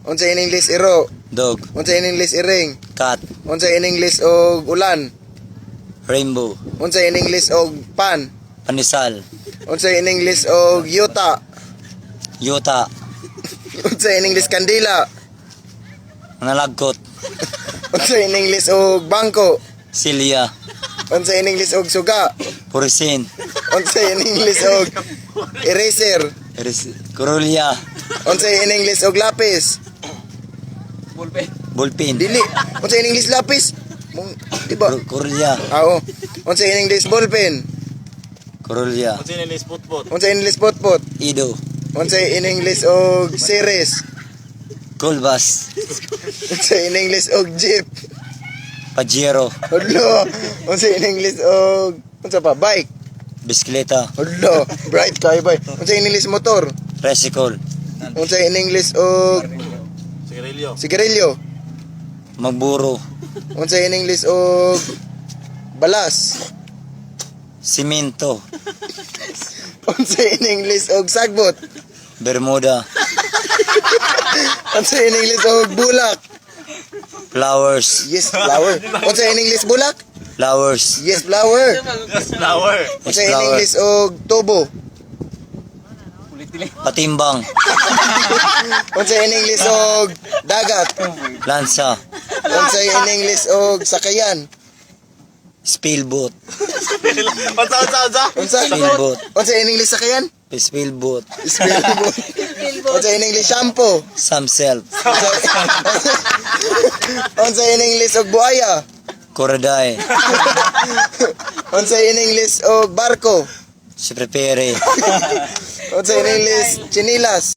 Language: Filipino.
Unsa in English iro? Dog. Unsa in English iring? Cat. Unsa in English og ulan? Rainbow. Unsa in English og pan? Panisal. Unsa in English og yuta? Yuta. Unsa in English kandila? Nalagkot. Unsa in English og bangko? Silya. Unsa in English og suga? Purisin. Unsa in English og eraser? Kurulya. Unsa in English og lapis? Bulpin. Dili. Unsa in English lapis? Di ba? Kurulya. Oo. Unsa in English ballpen? Kurulya. Unsa in English potpot? Ido. Unsa in English og series? Kulbas. Unsa in English og jeep? Pajero. Hello. Unsa in English og unsa pa bike? Bisikleta. Hello. Bright kay bay. Unsa in English motor? Tricycle. Unsa in English og sigarilyo? Magburo. Unsa in English og balas? Simento. Unsa in English og sagbot? Bermuda. Unsa in English og bulak? Flowers. Yes, flower. Unsa in English bulak? Flowers. Yes, flower. Unsa in Flower. English og tubo? Patimbang. Unsa in English og dagat? Lansa. Unsa in English og sakayan? Speelboat. Unsa? Speelboat. Unsa in English sakayan? Speelboat. Speelboat. Unsa in English shampoo? Some self. Unsa in English og buaya? Koraday. Unsa in English og barko? Si prepare. Unsa in English chinilas?